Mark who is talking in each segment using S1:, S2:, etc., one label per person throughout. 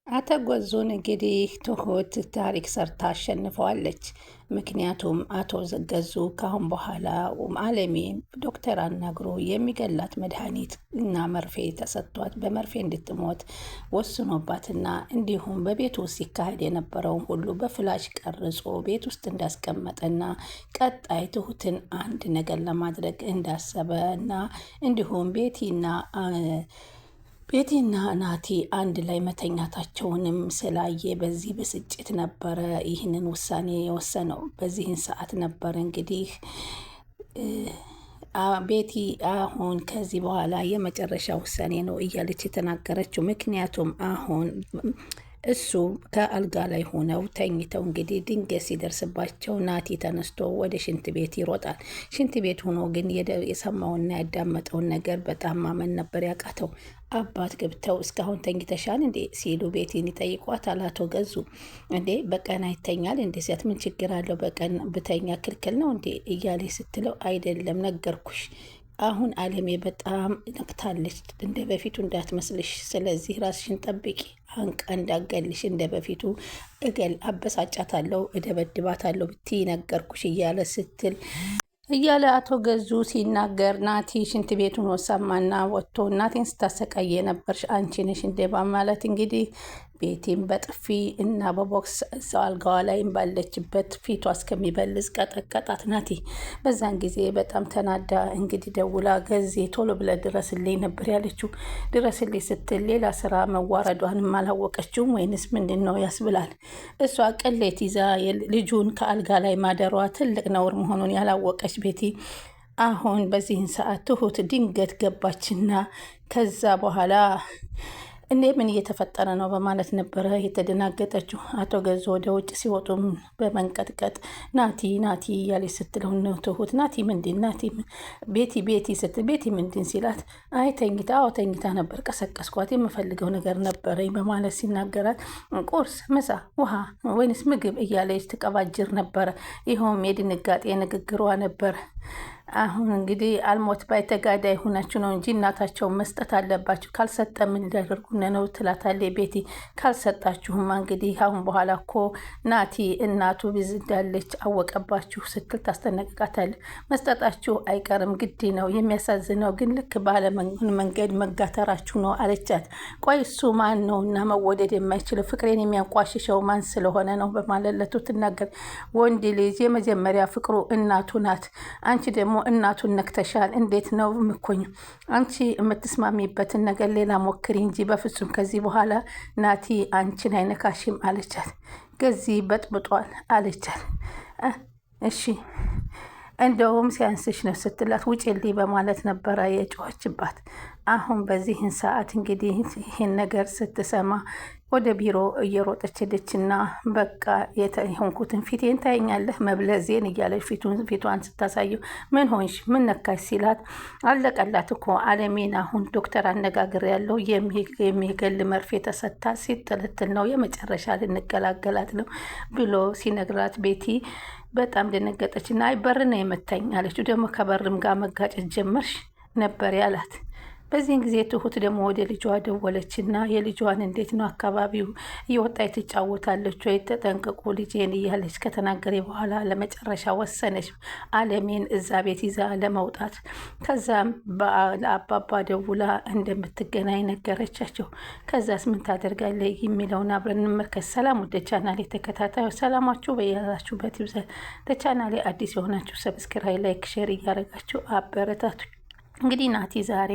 S1: አቶ ገዙን እንግዲህ ትሁት ታሪክ ሰርታ አሸንፈዋለች። ምክንያቱም አቶ ገዙ ካሁን በኋላ አለሜን ዶክተር አናግሮ የሚገላት መድኃኒት እና መርፌ ተሰጥቷት በመርፌ እንድትሞት ወስኖባትና እንዲሁም በቤት ውስጥ ሲካሄድ የነበረውን ሁሉ በፍላሽ ቀርጾ ቤት ውስጥ እንዳስቀመጠና ቀጣይ ትሁትን አንድ ነገር ለማድረግ እንዳሰበ እና እንዲሁም ቤቲና ናቲ አንድ ላይ መተኛታቸውንም ስላየ በዚህ ብስጭት ነበረ ይህንን ውሳኔ የወሰነው። በዚህን ሰዓት ነበር እንግዲህ ቤቲ አሁን ከዚህ በኋላ የመጨረሻ ውሳኔ ነው እያለች የተናገረችው። ምክንያቱም አሁን እሱ ከአልጋ ላይ ሆነው ተኝተው እንግዲህ ድንገት ሲደርስባቸው ናቲ ተነስቶ ወደ ሽንት ቤት ይሮጣል። ሽንት ቤት ሆኖ ግን የሰማውና ያዳመጠውን ነገር በጣም ማመን ነበር ያቃተው። አባት ገብተው እስካሁን ተኝተሻል እንዴ ሲሉ ቤቲን ይጠይቋታል። አቶ ገዙ እንዴ በቀን አይተኛል እንዴ ሲያት ምን ችግር አለው በቀን ብተኛ ክልክል ነው እንዴ እያለ ስትለው አይደለም ነገርኩሽ አሁን አለሜ በጣም ነቅታለች። እንደ በፊቱ እንዳትመስልሽ፣ ስለዚህ ራስሽን ጠብቂ፣ አንቃ እንዳገልሽ እንደ በፊቱ አበሳጫታለሁ፣ እደበድባታለሁ ብትይ ነገርኩሽ እያለ አቶ ገዙ ሲናገር ናቲ ሽንት ቤቱን ወሳማና ወጥቶ እናቴን ስታሰቃየ ነበርሽ አንቺ ነሽ እንደ በማለት እንግዲህ ቤቲም በጥፊ እና በቦክስ እዛው አልጋዋ ላይም ባለችበት ፊቷ እስከሚበልዝ ቀጠቀጣት ናቲ። በዛን ጊዜ በጣም ተናዳ እንግዲህ ደውላ ገዜ ቶሎ ብለ ድረስልኝ ነበር ያለችው። ድረስልኝ ስትል ሌላ ስራ መዋረዷንም አላወቀችውም ወይንስ ምንድን ነው ያስብላል። እሷ ቅሌት ይዛ ልጁን ከአልጋ ላይ ማደሯ ትልቅ ነውር መሆኑን ያላወቀች ቤቲ አሁን በዚህን ሰዓት ትሁት ድንገት ገባችና ከዛ በኋላ እንዴ ምን እየተፈጠረ ነው በማለት ነበረ የተደናገጠችው። አቶ ገዙ ወደ ውጭ ሲወጡም በመንቀጥቀጥ ናቲ እያለች ስትለው ነው ትሁት ናቲ ምንድን ናቲ ቤቲ ስትል ቤቲ ምንድን ሲላት አይ ተኝታ ነበር ቀሰቀስኳት የምፈልገው ነገር ነበረኝ በማለት ሲናገራት ቁርስ፣ ምሳ፣ ውሃ ወይንስ ምግብ እያለች ትቀባጅር ነበረ። ይኸውም የድንጋጤ ንግግሯ ነበር። አሁን እንግዲህ አልሞት ባይ ተጋዳይ ሆናችሁ ነው እንጂ እናታቸውን መስጠት አለባችሁ፣ ካልሰጠ ምን ሊያደርጉን ነው ትላታለች ቤቲ። ካልሰጣችሁማ እንግዲህ አሁን በኋላ እኮ ናቲ እናቱ ቢዝ እንዳለች አወቀባችሁ ስትል ታስጠነቅቃታለች። መስጠታችሁ አይቀርም ግድ ነው፣ የሚያሳዝነው ግን ልክ ባለ መንገድ መጋተራችሁ ነው አለቻት። ቆይ እሱ ማን ነው እና መወደድ የማይችለው ፍቅሬን የሚያንቋሽሸው ማን ስለሆነ ነው በማለለቱ ትናገር። ወንድ ልጅ የመጀመሪያ ፍቅሩ እናቱ ናት። አንቺ ደግሞ እናቱን ነክተሻል። እንዴት ነው ምኮኝ? አንቺ የምትስማሚበትን ነገር ሌላ ሞክሪ እንጂ በፍጹም ከዚህ በኋላ ናቲ አንቺን አይነካሽም አለቻት። ገዚ በጥብጧል አለቻት። እሺ እንደውም ሲያንስሽ ነው ስትላት ውጭልኝ በማለት ነበረ የጮኸችባት። አሁን በዚህን ሰዓት እንግዲህ ይህን ነገር ስትሰማ ወደ ቢሮ እየሮጠች ሄደችና በቃ የሆንኩትን ፊቴን ታየኛለህ መብለዜን እያለች ፊቷን ስታሳየው ምን ሆንሽ ምን ነካሽ ሲላት አለቀላት እኮ አለሜን አሁን ዶክተር አነጋግር ያለው የሚገል መርፌ ተሰታ ሲጥልትል ነው የመጨረሻ ልንገላገላት ነው ብሎ ሲነግራት ቤቲ በጣም ደነገጠችና አይ በር ነው የመታኝ አለችው። ደግሞ ከበርም ጋር መጋጨት ጀመርሽ ነበር ያላት። በዚህን ጊዜ ትሁት ደግሞ ወደ ልጇ ደወለችና የልጇን እንዴት ነው አካባቢው እየወጣች ትጫወታለች ወይ ተጠንቅቁ ልጄን እያለች ከተናገረ በኋላ ለመጨረሻ ወሰነች አለሜን እዛ ቤት ይዛ ለመውጣት። ከዛም ለአባባ ደውላ እንደምትገናኝ ነገረቻቸው። ከዛስ ምን ታደርጋለህ የሚለውን አብረን እንመልከት። ሰላም ወደ ቻናሌ ተከታታዮች ሰላማችሁ በያላችሁበት ይብዛል። ለቻናሌ አዲስ የሆናችሁ ሰብስክራይብ፣ ላይክ፣ ሼር እያደረጋችሁ አበረታቱ። እንግዲህ ናቲ ዛሬ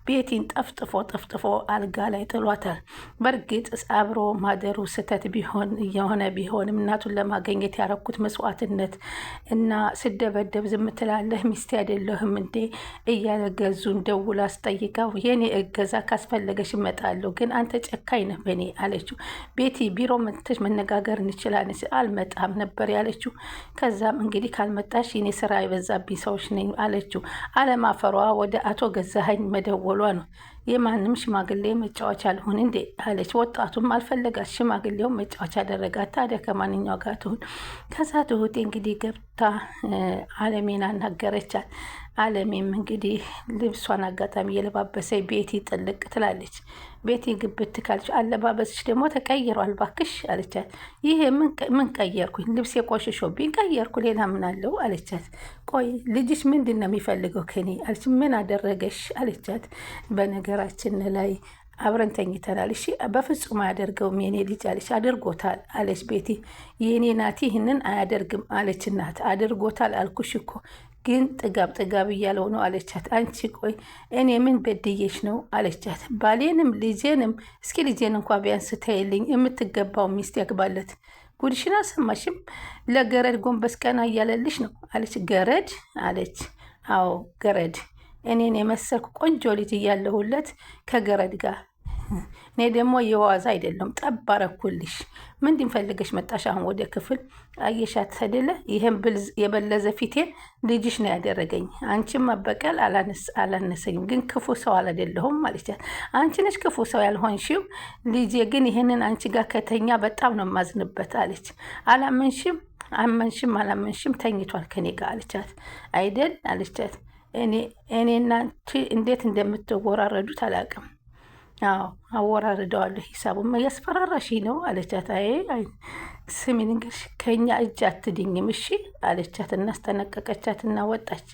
S1: ቤቲን ጠፍጥፎ አልጋ ላይ ጥሏታል። በእርግጥ አብሮ ማደሩ ስህተት ቢሆንም እናቱን ለማገኘት ያረኩት መስዋዕትነት እና ስደበደብ ዝም ትላለህ ሚስቴ አይደለህም እንዴ እያለ ገዙን ደውላ አስጠይቃው የኔ እገዛ ካስፈለገሽ እመጣለሁ፣ ግን አንተ ጨካኝ ነህ በኔ አለችው። ቤቲ ቢሮ መጥተሽ መነጋገር እንችላለን። አልመጣም ነበር ያለችው። ከዛም እንግዲህ ካልመጣሽ እኔ ስራ የበዛብኝ ሰዎች ነኝ አለችው። አለማፈሯ ወደ አቶ ገዛኸኝ መደወሏ ነው። የማንም ሽማግሌ መጫወቻ አልሆን እንዴ አለች። ወጣቱም አልፈለጋት፣ ሽማግሌው መጫወቻ አደረጋት። ታዲያ ከማንኛው ጋር ትሁን? ከዛ ትሁቴ እንግዲህ ገብታ አለሜን አናገረቻት። አለሜም እንግዲህ ልብሷን አጋጣሚ እየለባበሰ ቤቲ ጥልቅ ትላለች። ቤቲ ግብት ካልች አለባበስሽ ደግሞ ተቀይሯል ባክሽ አለቻት። ይሄ ምን ቀየርኩኝ? ልብስ የቆሽሾብኝ ቀየርኩ፣ ሌላ ምን አለው አለቻት። ቆይ ልጅሽ ምንድን ነው የሚፈልገው ከኔ አለች። ምን አደረገሽ አለቻት። በነገራችን ላይ አብረን ተኝተናል። እሺ በፍጹም አያደርገውም የኔ ልጅ አለች። አድርጎታል አለች ቤቲ። የኔ ናቲ ይህንን አያደርግም አለች እናት። አድርጎታል አልኩሽ እኮ ግን ጥጋብ ጥጋብ እያለው ነው አለቻት። አንቺ ቆይ እኔ ምን በድዬሽ ነው አለቻት። ባሌንም ልጄንም እስኪ ልጄን እንኳ ቢያንስ ተይልኝ፣ የምትገባው ሚስት ያግባለት። ጉድሽን አልሰማሽም? ለገረድ ጎንበስ ቀና እያለልሽ ነው አለች። ገረድ አለች። አዎ ገረድ፣ እኔን የመሰልኩ ቆንጆ ልጅ እያለሁለት ከገረድ ጋር እኔ ደግሞ የዋዛ አይደለም ጠባረኩልሽ። ምንድን ፈልገሽ መጣሽ አሁን ወደ ክፍል? አየሻት አይደለ? ይህም የበለዘ ፊቴን ልጅሽ ነው ያደረገኝ። አንቺም መበቀል አላነሰኝም፣ ግን ክፉ ሰው አላደለሁም አለቻት። አንቺ ነሽ ክፉ ሰው ያልሆንሽው። ልጄ ግን ይህንን አንቺ ጋር ከተኛ በጣም ነው የማዝንበት አለች። አላመንሽም? አመንሽም አላመንሽም ተኝቷል ከኔ ጋር አለቻት። አይደል አለቻት። እኔና እንዴት እንደምትወራረዱት አላውቅም። አዎ አወራርደዋለሁ። ሂሳቡም እያስፈራራሽ ነው አለቻት። አይ ስሚ ንገርሽ፣ ከኛ እጅ አትድኝም እሺ አለቻት። እናስጠነቀቀቻት እና ወጣች።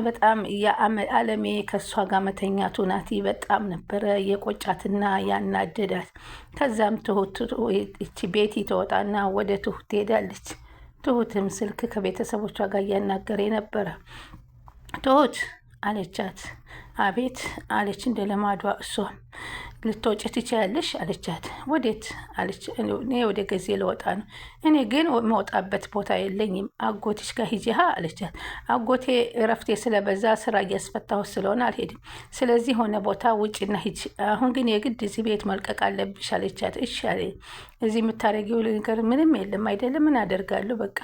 S1: በጣም አለሜ ከእሷ ጋር መተኛቱ ናቲ በጣም ነበረ የቆጫትና ያናደዳት። ከዛም ትሁት እቺ ቤቲ ተወጣና ወደ ትሁት ትሄዳለች። ትሁትም ስልክ ከቤተሰቦቿ ጋር እያናገረ ነበረ። ትሁት አለቻት። አቤት አለች እንደ ለማዷ። እሷም ልትወጪ ትችያለሽ አለቻት። ወዴት አለች። እኔ ወደ ገዜ ልወጣ ነው። እኔ ግን መውጣበት ቦታ የለኝም። አጎትሽ ጋር ሂጂ አለቻት። አጎቴ እረፍቴ ስለበዛ ስራ እያስፈታሁ ስለሆነ አልሄድም። ስለዚህ ሆነ ቦታ ውጭና ሂጂ። አሁን ግን የግድ እዚህ ቤት መልቀቅ አለብሽ አለቻት። እሺ አለ። እዚህ የምታደርጊው ነገር ምንም የለም አይደለም? ምን አደርጋለሁ? በቃ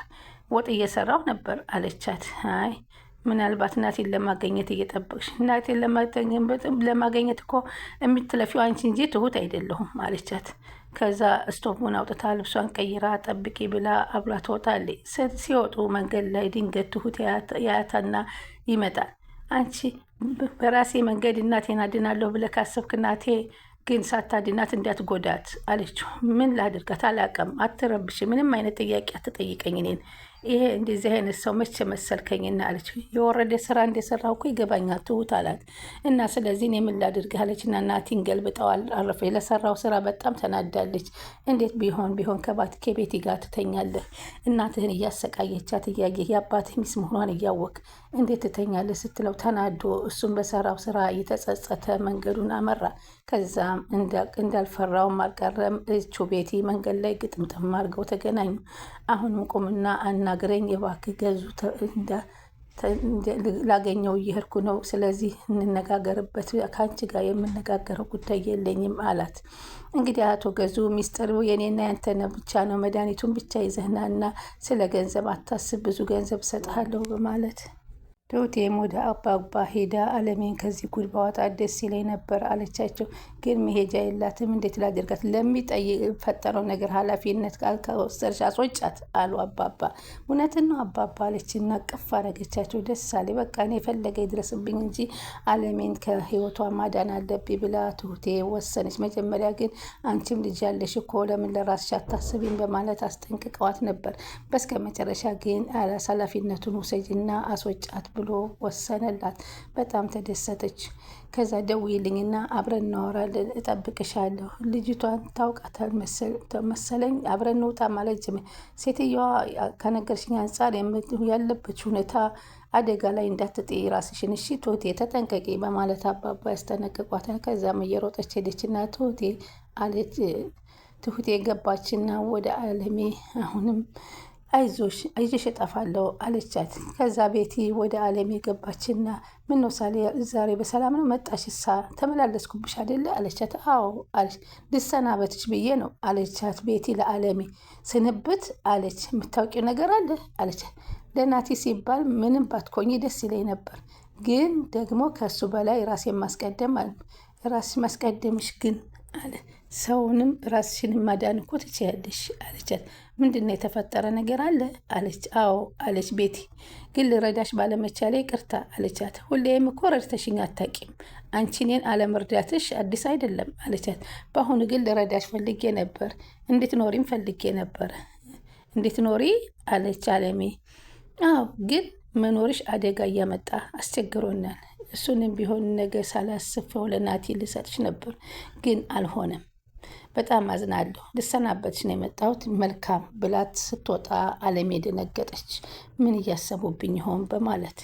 S1: ወጥ እየሰራሁ ነበር አለቻት። አይ ምናልባት እናቴን ለማገኘት እየጠበቅሽ። እናቴን ለማገኘት እኮ የምትለፊው አንቺ እንጂ ትሁት አይደለሁም አለቻት። ከዛ ስቶቡን አውጥታ ልብሷን ቀይራ ጠብቂ ብላ አብራ ትወጣለች። ሲወጡ መንገድ ላይ ድንገት ትሁት ያያታና ይመጣል። አንቺ በራሴ መንገድ እናቴን አድናለሁ ብለህ ካሰብክ እናቴ ግን ሳታድናት እንዳትጎዳት አለችው። ምን ላድርጋት አላውቅም። አትረብሽ፣ ምንም አይነት ጥያቄ አትጠይቀኝ እኔን። ይሄ እንደዚህ አይነት ሰው መቼ መሰልከኝና አለች። የወረደ ስራ እንደሰራው እኮ ይገባኛል ትሁት አላት። እና ስለዚህ እኔ ምን ላድርግ አለችና ናቲን ገልብጠዋል አረፈ። ለሰራው ስራ በጣም ተናዳለች። እንዴት ቢሆን ከቤቲ ጋር ትተኛለህ? እናትህን እያሰቃየቻት እያየህ የአባትህ ሚስት መሆኗን እያወቅ እንዴት ትተኛለህ ስትለው ተናዶ እሱም በሰራው ስራ እየተጸጸተ መንገዱን አመራ። ከዛም እንዳልፈራውም አልቀረም። እቹ ቤቲ መንገድ ላይ ግጥምጥም አድርገው ተገናኙ። አሁንም ቁምና አናግረኝ እባክህ ገዙ፣ ላገኘው እየሄድኩ ነው። ስለዚህ እንነጋገርበት፣ ከአንቺ ጋር የምነጋገረው ጉዳይ የለኝም አላት። እንግዲህ አቶ ገዙ ሚስጥሩ የኔና ያንተ ብቻ ነው፣ መድኃኒቱን ብቻ ይዘህናና ስለ ገንዘብ አታስብ፣ ብዙ ገንዘብ እሰጥሃለሁ በማለት ትሁቴም ወደ አባባ ሄዳ አለሜን ከዚህ ጉድ ባወጣት ደስ ይለኝ ነበር አለቻቸው። ግን መሄጃ የላትም። እንዴት ላድርጋት? ለሚፈጠረው ነገር ኃላፊነት ከወሰድሽ አስወጫት አሉ አባባ። እውነትን ነው አባባ አለችና ቅፍ አረገቻቸው። ደስ አለ። በቃ እኔ የፈለገ ይድረስብኝ እንጂ አለሜን ከህይወቷ ማዳን አለብኝ ብላ ትሁቴ ወሰነች። መጀመሪያ ግን አንቺም ልጅ ያለሽ እኮ ለምን ለራስሽ አታስቢም በማለት አስጠንቅቀዋት ነበር። በስከ መጨረሻ ግን ኃላፊነቱን ውሰጅና አስወጫት ብሎ ወሰነላት። በጣም ተደሰተች። ከዛ ደውይልኝና አብረን እናወራለን፣ እጠብቅሻለሁ። ልጅቷን ታውቃታል መሰለኝ፣ አብረን እንውጣ ማለት ጀመረ። ሴትዮዋ ከነገርሽኝ አንጻር ያለበት ሁኔታ አደጋ ላይ እንዳትጥይ ራስሽን እሺ ትሁቴ ተጠንቀቂ በማለት አባባ ያስጠነቅቋታል። ከዛም እየሮጠች ሄደችና ትሁቴ አለች። ትሁቴ ገባችና ወደ አለሜ አሁንም አይዞሽ እጠፋለሁ አለቻት። ከዛ ቤቲ ወደ አለም የገባችና ምነው ዛሬ በሰላም ነው መጣሽ? ተመላለስኩብሽ አይደለ አለቻት። አዎ አለች። ልሰናበትሽ ብዬ ነው አለቻት ቤቲ ለአለሜ። ስንብት አለች። የምታውቂው ነገር አለ አለቻት። ለናቲ ሲባል ምንም ባትኮኝ ደስ ይለኝ ነበር፣ ግን ደግሞ ከሱ በላይ ራሴን ማስቀደም ራስሽ ማስቀደምሽ ግን አለ ሰውንም ራስሽን ማዳን እኮ ትችያለሽ አለቻት። ምንድን ነው የተፈጠረ ነገር አለ አለች። አዎ አለች ቤቲ። ግን ልረዳሽ ባለመቻሌ ይቅርታ አለቻት። ሁሌም እኮ ረድተሽኝ አታውቂም። አንቺ እኔን አለመርዳትሽ አዲስ አይደለም አለቻት። በአሁኑ ግን ልረዳሽ ፈልጌ ነበር፣ እንድትኖሪም ፈልጌ ነበር። እንድትኖሪ አለች አለሜ። አዎ ግን መኖርሽ አደጋ እያመጣ አስቸግሮናል። እሱንም ቢሆን ነገ ሳላስፈው ለናቲ ልሰጥሽ ነበር፣ ግን አልሆነም። በጣም አዝናለሁ። ልሰናበትሽ ነው የመጣሁት። መልካም ብላት ስትወጣ አለሜ ደነገጠች። ምን እያሰቡብኝ ይሆን በማለት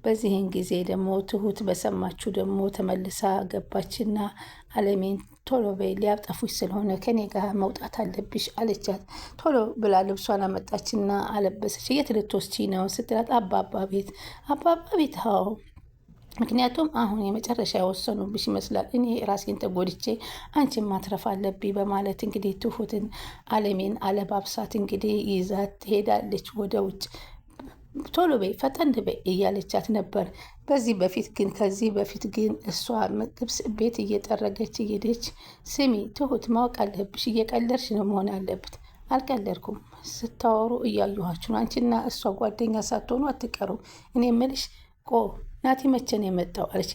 S1: በዚህን ጊዜ ደግሞ ትሁት በሰማችሁ ደግሞ ተመልሳ ገባችና አለሜን ቶሎ በይ ሊያጠፉሽ ስለሆነ ከኔ ጋር መውጣት አለብሽ አለቻት። ቶሎ ብላ ልብሷን አመጣችና አለበሰች። የት ልትወስጂ ነው ስትላት አባባ ቤት። አባባ ቤት? አዎ ምክንያቱም አሁን የመጨረሻ የወሰኑብሽ ይመስላል። እኔ ራሴን ተጎድቼ አንቺን ማትረፍ አለብኝ በማለት እንግዲህ ትሁትን አለሜን አለባብሳት እንግዲህ ይዛት ትሄዳለች ወደ ውጭ። ቶሎ በይ ፈጠን በይ እያለቻት ነበር። ከዚህ በፊት ግን እሷ ምግብ ቤት እየጠረገች እየሄደች ስሚ ትሁት ማወቅ አለብሽ፣ እየቀለድሽ ነው መሆን አለበት። አልቀለድኩም፣ ስታወሩ እያየኋችሁ ነው። አንቺና እሷ ጓደኛ ሳትሆኑ አትቀሩም። እኔ የምልሽ ናቲ መቼ ነው የመጣው አለች።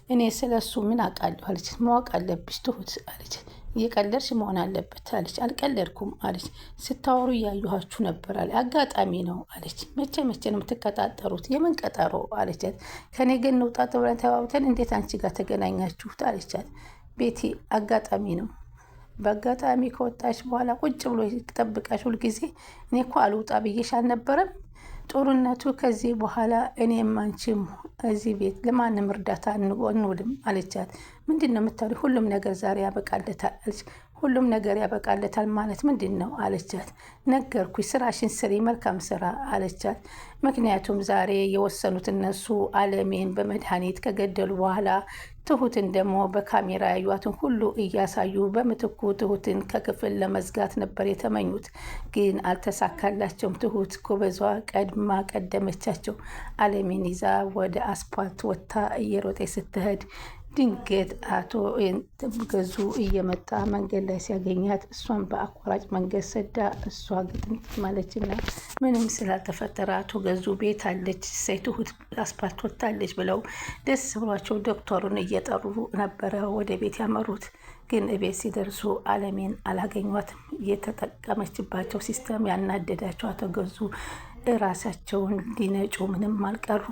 S1: እኔ ስለ እሱ ምን አውቃለሁ አለች። ማወቅ አለብሽ ትሁት አለች። እየቀለድሽ መሆን አለበት አለች። አልቀለድኩም አለች። ስታወሩ እያየኋችሁ ነበር አለ። አጋጣሚ ነው አለች። መቼ ነው የምትቀጣጠሩት? የምን ቀጠሮ አለቻት። ከኔ ግን እንውጣ ብለን ተባብተን እንዴት አንቺ ጋር ተገናኛችሁት አለቻት። ቤቲ አጋጣሚ ነው። በአጋጣሚ ከወጣች በኋላ ቁጭ ብሎ ጠብቃሽ ሁልጊዜ። እኔ እኮ አልውጣ ብዬሽ አልነበረም? ጦርነቱ ከዚህ በኋላ እኔም አንቺም እዚህ ቤት ለማንም እርዳታ እንውልም አለቻት። ምንድን ነው የምታወሪው? ሁሉም ነገር ዛሬ ያበቃለታል አለች። ሁሉም ነገር ያበቃለታል ማለት ምንድን ነው አለቻት። ነገርኩሽ፣ ስራሽን ስሪ፣ መልካም ስራ አለቻት። ምክንያቱም ዛሬ የወሰኑት እነሱ አለሜን በመድኃኒት ከገደሉ በኋላ ትሁትን ደግሞ በካሜራ ያዩዋትን ሁሉ እያሳዩ በምትኩ ትሁትን ከክፍል ለመዝጋት ነበር የተመኙት። ግን አልተሳካላቸውም። ትሁት ጎበዟ ቀደመቻቸው። አለሜን ይዛ ወደ አስፓልት ወጥታ እየሮጠ ስትሄድ ድንገት አቶ ገዙ እየመጣ መንገድ ላይ ሲያገኛት እሷን በአቋራጭ መንገድ ሰዳ እሷ ግጥምጥ ማለችና ምንም ስላልተፈጠረ አቶ ገዙ ቤት አለች ትሁት አስፓልት ወጥታለች ብለው ደስ ብሏቸው ዶክተሩን እየጠሩ ነበረ ወደ ቤት ያመሩት። ግን ቤት ሲደርሱ አለሜን አላገኟትም። የተጠቀመችባቸው ሲስተም ያናደዳቸው አቶ ገዙ ራሳቸውን ሊነጩ ምንም አልቀሩ።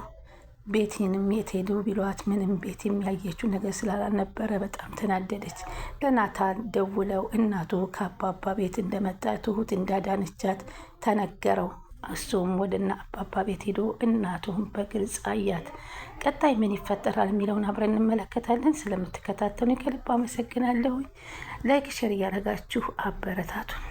S1: ቤቲንም የት ሄዱ ቢሏት ምንም ቤት የሚያየችው ነገር ስላልነበረ በጣም ተናደደች። ለናታን ደውለው እናቱ ከአባባ ቤት እንደመጣ ትሁት እንዳዳነቻት ተነገረው። እሱም ወደና አባባ ቤት ሄዶ እናቱን በግልጽ አያት። ቀጣይ ምን ይፈጠራል የሚለውን አብረን እንመለከታለን። ስለምትከታተሉ ከልብ አመሰግናለሁ። ላይክ ሸር እያደረጋችሁ አበረታቱን።